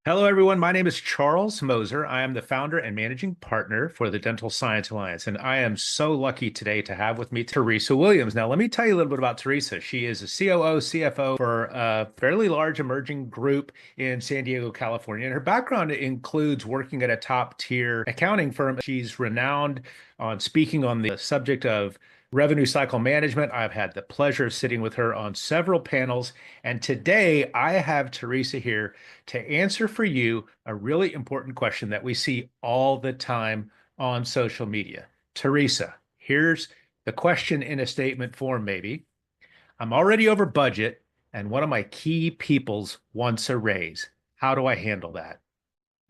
Hello, everyone. My name is Charles Moser. I am the founder and managing partner for the Dental Science Alliance, and I am so lucky today to have with me Teresa Williams. Now, let me tell you a little bit about Teresa. She is a COO CFO for a fairly large emerging group in San Diego, California, and her background includes working at a top tier accounting firm. She's renowned on speaking on the subject of revenue cycle management. I've had the pleasure of sitting with her on several panels, and today I have Teresa here to answer for you a really important question that we see all the time on social media. Teresa, here's the question in a statement form, maybe. I'm already over budget, and one of my key peoples wants a raise. How do I handle that?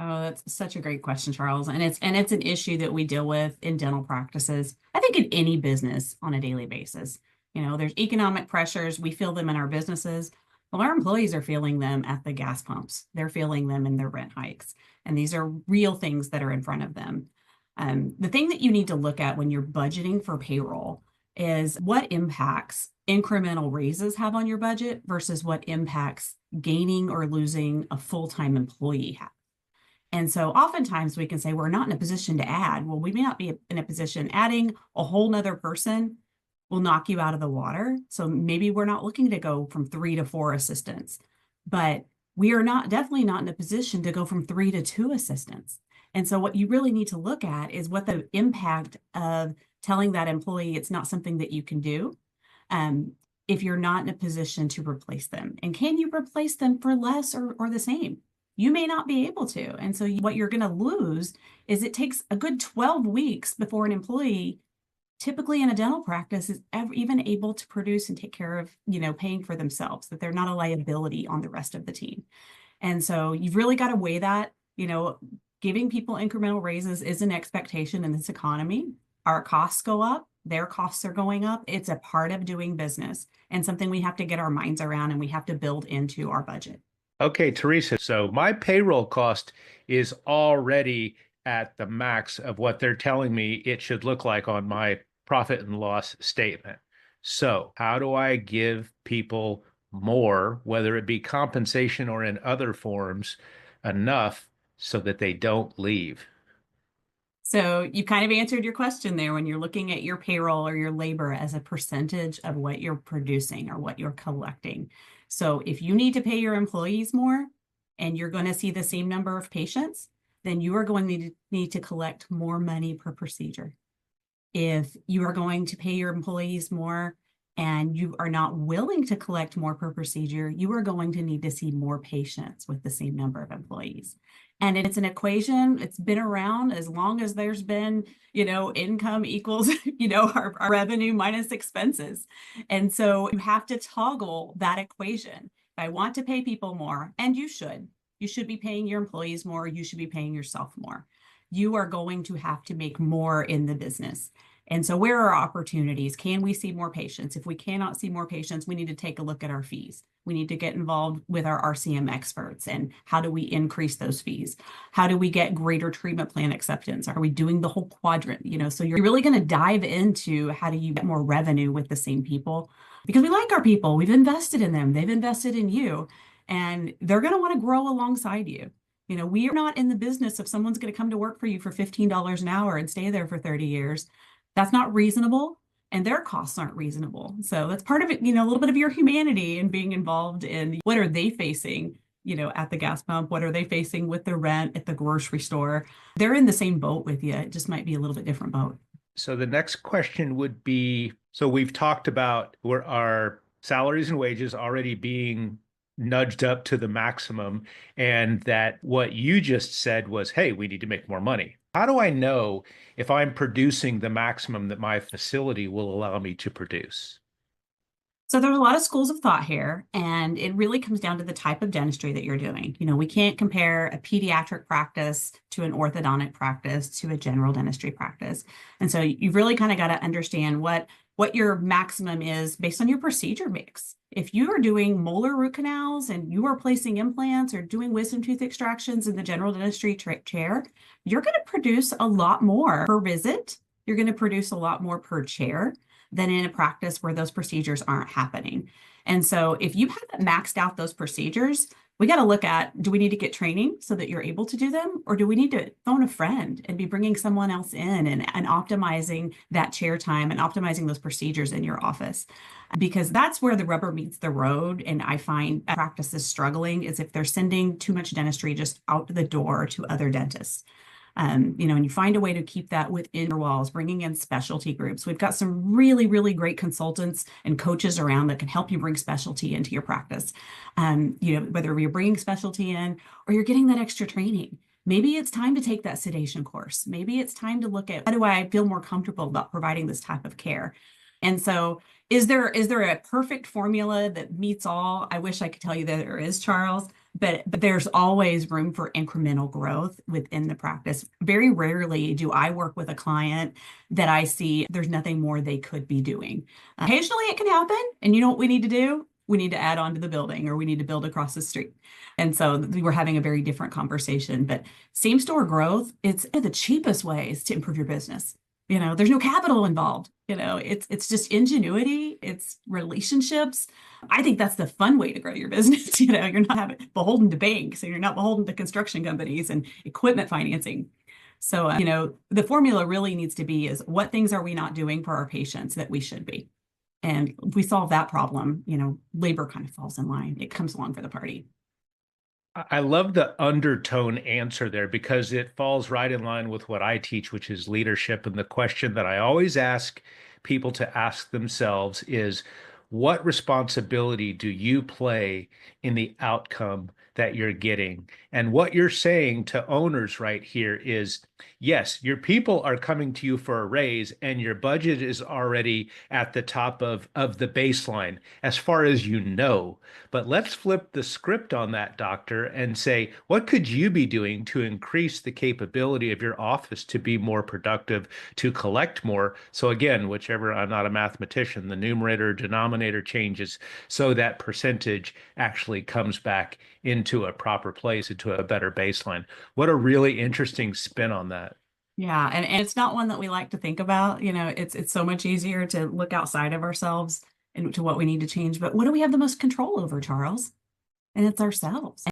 Oh, that's such a great question, Charles. And it's an issue that we deal with in dental practices. I think in any business on a daily basis. There's economic pressures. We feel them in our businesses. Well, our employees are feeling them at the gas pumps. They're feeling them in their rent hikes. And these are real things that are in front of them. The thing that you need to look at when you're budgeting for payroll is what impacts incremental raises have on your budget versus what impacts gaining or losing a full-time employee have. And so oftentimes we can say we're not in a position to add. Well, we may not be in a position. Adding a whole nother person will knock you out of the water. So maybe we're not looking to go from 3 to 4 assistants, but we are definitely not in a position to go from 3 to 2 assistants. And so what you really need to look at is what the impact of telling that employee it's not something that you can do, if you're not in a position to replace them. And can you replace them for less or the same? You may not be able to. And so what you're going to lose is it takes a good 12 weeks before an employee, typically in a dental practice, is even able to produce and take care of, paying for themselves, that they're not a liability on the rest of the team. And so you've really got to weigh that. Giving people incremental raises is an expectation in this economy. Our costs go up, their costs are going up. It's a part of doing business and something we have to get our minds around and we have to build into our budget. Okay, Teresa, so my payroll cost is already at the max of what they're telling me it should look like on my profit and loss statement. So, how do I give people more, whether it be compensation or in other forms, enough so that they don't leave? So you kind of answered your question there when you're looking at your payroll or your labor as a percentage of what you're producing or what you're collecting. So if you need to pay your employees more and you're going to see the same number of patients, then you are going to need to collect more money per procedure. If you are going to pay your employees more and you are not willing to collect more per procedure, you are going to need to see more patients with the same number of employees. And it's an equation. It's been around as long as there's been, income equals, our revenue minus expenses. And so you have to toggle that equation. If I want to pay people more, and you should be paying your employees more, you should be paying yourself more. You are going to have to make more in the business. And so where are opportunities? Can we see more patients? If we cannot see more patients, we need to take a look at our fees. We need to get involved with our RCM experts and how do we increase those fees? How do we get greater treatment plan acceptance? Are we doing the whole quadrant? So you're really going to dive into how do you get more revenue with the same people? Because we like our people. We've invested in them. They've invested in you. And they're going to want to grow alongside you. We are not in the business of someone's going to come to work for you for $15 an hour and stay there for 30 years. That's not reasonable, and their costs aren't reasonable. So that's part of it, a little bit of your humanity and being involved in what are they facing, at the gas pump? What are they facing with the rent at the grocery store? They're in the same boat with you. It just might be a little bit different boat. So the next question would be, so we've talked about where our salaries and wages already being nudged up to the maximum, and that what you just said was, hey, we need to make more money. How do I know if I'm producing the maximum that my facility will allow me to produce? So there's a lot of schools of thought here, and it really comes down to the type of dentistry that you're doing. We can't compare a pediatric practice to an orthodontic practice to a general dentistry practice. And so you've really kind of got to understand what your maximum is based on your procedure mix. If you are doing molar root canals and you are placing implants or doing wisdom tooth extractions in the general dentistry chair, you're going to produce a lot more per visit. You're going to produce a lot more per chair than in a practice where those procedures aren't happening. And so if you haven't maxed out those procedures, we got to look at, do we need to get training so that you're able to do them? Or do we need to phone a friend and be bringing someone else in and optimizing that chair time and optimizing those procedures in your office? Because that's where the rubber meets the road. And I find practices struggling is if they're sending too much dentistry just out the door to other dentists. And you find a way to keep that within your walls, bringing in specialty groups. We've got some really, really great consultants and coaches around that can help you bring specialty into your practice. Whether you're bringing specialty in or you're getting that extra training. Maybe it's time to take that sedation course. Maybe it's time to look at, how do I feel more comfortable about providing this type of care? And so is there a perfect formula that meets all? I wish I could tell you that there is, Charles, but there's always room for incremental growth within the practice. Very rarely do I work with a client that I see there's nothing more they could be doing. Occasionally it can happen, and you know what we need to do? We need to add on to the building, or we need to build across the street. And so we're having a very different conversation. But same store growth, it's the cheapest ways to improve your business. There's no capital involved. It's just ingenuity, it's relationships. I think that's the fun way to grow your business. You're not beholden to banks, and you're not beholden to construction companies and equipment financing. So, the formula really needs to be is, what things are we not doing for our patients that we should be? And if we solve that problem, labor kind of falls in line. It comes along for the party. I love the undertone answer there, because it falls right in line with what I teach, which is leadership. And the question that I always ask people to ask themselves is, what responsibility do you play in the outcome that you're getting? And what you're saying to owners right here is, yes, your people are coming to you for a raise, and your budget is already at the top of the baseline as far as you know. But let's flip the script on that, doctor, and say, what could you be doing to increase the capability of your office to be more productive, to collect more? So again, whichever, I'm not a mathematician, the numerator denominator changes so that percentage actually comes back into a proper place, into a better baseline. What a really interesting spin on that. Yeah, and it's not one that we like to think about. It's so much easier to look outside of ourselves and to what we need to change. But what do we have the most control over, Charles? And it's ourselves.